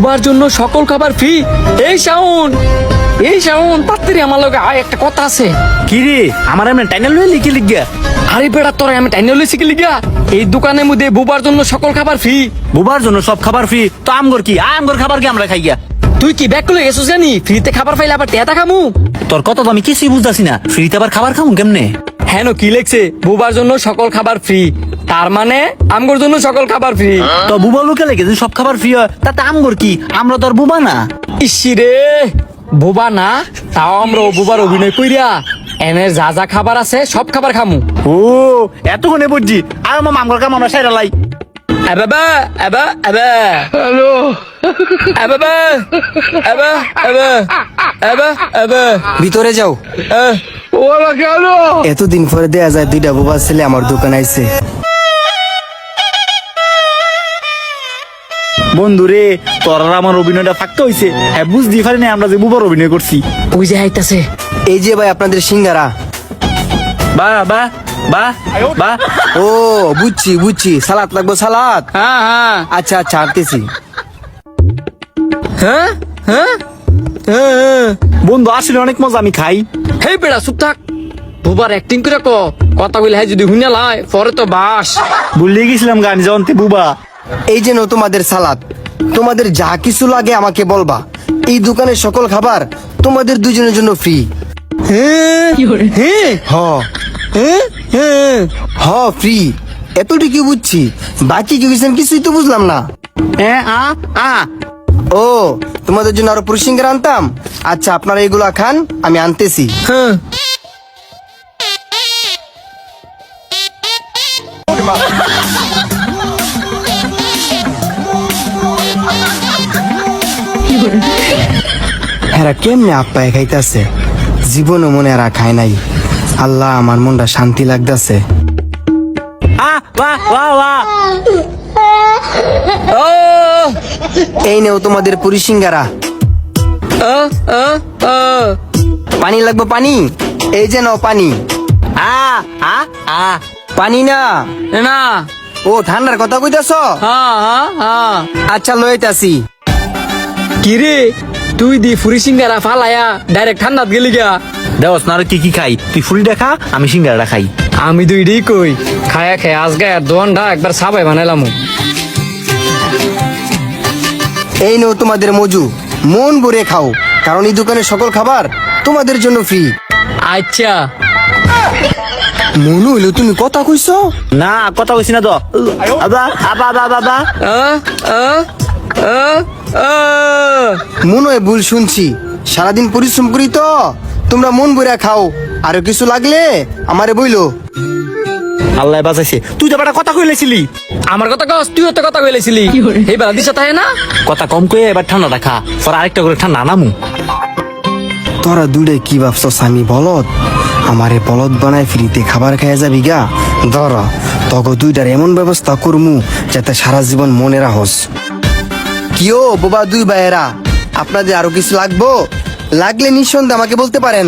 বুবার জন্য সকল খাবার ফ্রি। এই শাওন তাড়াতাড়ি আমার লগে আয়, একটা কথা আছে। কি রে আমার এমনি টাইনাল লই লিখে লিখা আরে বেড়া তোরা আমি টাইনে লইছি কি লিগা? এই দোকানের মধ্যে বুবার জন্য সকল খাবার ফ্রি। বুবার জন্য সব খাবার ফ্রি তো আমগর কি আমগর খাবার কি আমরা খাই গিয়া? তুই কি ব্যাগ করে গেছিস জানি? ফ্রিতে খাবার পাইলে আবার টেটা খামু? তোর কথা তো আমি কিছুই বুঝতাছি না, ফ্রিতে আবার খাবার খামু কেমনে? হ্যাঁ কি লেখছে? বুবার জন্য সকল খাবার ফ্রি, তার মানে আমগর জন্য সকল খাবার ফ্রি। তো বুবা লোকে লেগে যদি সব খাবার ফ্রি হয় তাতে আমগর কি? আমরা তো আর বুবা না। ইসি রে, বুবা না তাও আমরা বুবার অভিনয় কইরা এনের যা যা খাবার আছে সব খাবার খামু। ও এতক্ষণে বুঝছি। আর আমার আমগর কাম আমরা সাইরা লাই। এবাবা এবা এবা হ্যালো এবাবা এবা এবা এবা এবা ভিতরে যাও। ওরা কেন? এতদিন পরে দেয়া যায় দুইটা বোবা ছেলে আমার দোকান আইছে। বন্ধু রে তোর আর আমার অভিনয়টা ফাঁকতে হইছে। হ্যাঁ বুঝতে পারি না আমরা যে বুবার অভিনয় করছি। ওই যে আইতাছে। এই যে ভাই আপনাদের সিঙ্গারা। বা বা বা বা ও বুঝছি সালাদ লাগবো সালাদ। হ্যাঁ হ্যাঁ আচ্ছা আনতেছি। হ্যাঁ হ্যাঁ হ্যাঁ। বন্ধু আসলে অনেক মজা, আমি খাই। হে বেড়া চুপ থাক। বুবার অ্যাক্টিং করে কথা বলে হ্যাঁ যদি হুইনা লাই পরে তো বাস। ভুলে গেছিলাম গান জয়ন্তী বুবা। এই যে তোমাদের সালাদ, তোমাদের যা কিছু লাগে আমাকে বলবা। এই দোকানের সকল খাবার তোমাদের দুজনের জন্য ফ্রি। হ্যাঁ হ্যাঁ হ হ্যাঁ হ্যাঁ হ ফ্রি। এতটুকু বুঝছি, বাকি কি বুঝছেন কিছুই তো বুঝলাম না। ও তোমাদের জন্য আরো পুরো সিঙ্গারা আনতাম। আচ্ছা আপনারা এগুলা খান, আমি আনতেছি। হ্যাঁ। এরা কেমনে আপ্পায় খাইতেছে, জীবনে মনে এরা খায় নাই। আল্লাহ আমার মনটা শান্তি লাগতেছে। ও এই নেও তোমাদের পুরি সিঙ্গারা। ও ও ও পানি লাগবে পানি? এই যে নাও পানি। পানি না? না। ও ঠান্ডার কথা কইতাছ? হ্যাঁ হ্যাঁ হ্যাঁ। আচ্ছা লইতাছি। কি রে তুই দি ফুরি সিঙ্গারা ফালায়া ডাইরেক্ট ঠান্ডাত গেলি গা? দেওস না আর কি কি খাই? তুই ফুরিটা খা, আমি সিঙ্গারাটা খাই। আমি দুইটাই কই খায়া খায় আজকে আর দোয়ানটা একবার সাবাই বানাইলাম। এই নাও তোমাদের মজু, মন ভরে খাও, কারণ এই দোকানের সকল খাবার তোমাদের জন্য ফ্রি। আচ্ছা মনু হইলো তুমি কথা কইছো? না কথা কইছি না তো। আবা আবা আবা আবা আ আ আ আ মনে হয় ভুল শুনছি। সারাদিন পরিশ্রম করি তো, তোমরা মন ভরে খাও। আরো কিছু লাগলে আমারে বইলো। আল্লাহ বাঁচাইছে। তুই তো একটা কথা কইলেছিলি। আমার কথা কস, তুইও তো কথা কইলেছিলি। এই বেলা দিশা তাই না? কথা কম কয়ে এবার ঠান্ডাটা খা, পর আরেকটা করে ঠান্ডা নামু। তোরা দুইটাই কি ভাবছস আমি বলদ? আমারে বলদ বানায় ফ্রিতে খাবার খাইয়া যাবি গা? ধর তগো দুইটার এমন ব্যবস্থা করমু যাতে সারা জীবন মনে রাখস। কিও বাবা দুই ভাইয়েরা, আপনাদের আরো কিছু লাগবো? লাগলে নিঃসন্দেহে আমাকে বলতে পারেন।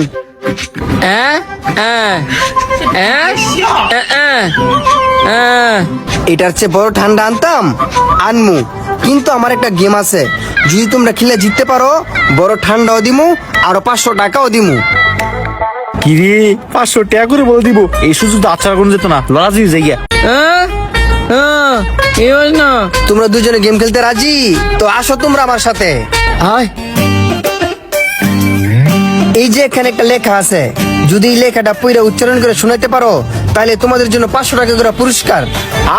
এটার চেয়ে বড় ঠান্ডা আনতাম, আনমু, কিন্তু আমার একটা গেম আছে। যদি তোমরা খেলে জিততে পারো, বড় ঠান্ডাও দিমু, আরো 500 টাকাও দিমু। কি রে 500 টাকা করে বলে দিব? এই সুযোগ তো আচ্ছা কোন যেত না, লড়া দিয়ে যাই গিয়া। তোমরা দুজনে গেম খেলতে রাজি তো আসো তোমরা আমার সাথে। এই যে এখানে একটা লেখা আছে, যদি এই লেখাটা পড়ে উচ্চারণ করে শোনাতে পারো তাহলে তোমাদের জন্য 500 টাকা করে পুরস্কার।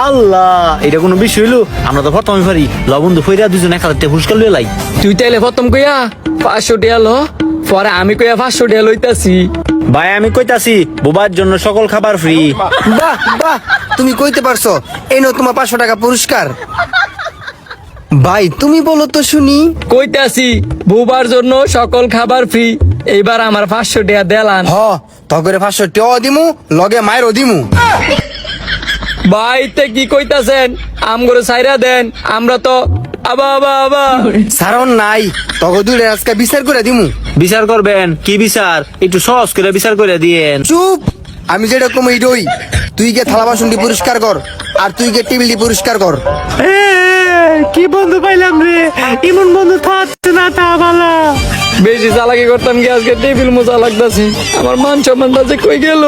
আল্লাহ, এটা কোনো বিষয় হইলো? আমরা তো প্রথমে পারি লবন্ধু ফইরা দুজন একসাথে পুরস্কার লই লাই। তুই তাইলে খতম কইয়া 500 টাকা লো, পরে আমি কইয়া 500 টাকা লইতাছি। ভাই আমি কইতাছি বুবার জন্য সকল খাবার ফ্রি। বাহ বাহ, তুমি কইতে পারছো। এই নাও তোমার 500 টাকা পুরস্কার। ভাই তুমি বলো তো শুনি। কইতাছি বুবার জন্য সকল খাবার ফ্রি, এইবার আমার 500 টাকা দেলান। হ তগরে 500 টাকা দিমু, লগে মায়েরও দিমু। ভাইতে কি কইতাছেন? আমগরে সাইরা দেন, আমরা তো আবা আবা আবা সারণ নাই, তগো দুইটা আজকে বিচার করে দিমু। বিচার করবেন? কি বিচার? একটু সহজ করে বিচার করে দিয়েন। চুপ, আমি যেটা কম এইটই। তুই গে থালা বাসন দিয়ে পরিষ্কার কর, আর তুই গে টেবিল দিয়ে পরিষ্কার কর। কি বন্ধু পাইলাম রে। ইমন বন্ধু থাকছে না তা ভালো। বেশি চালাকি করতাম কি আজকে টেবিল মোজা লাগতাছে, আমার মান সম্মান যে কই গেল।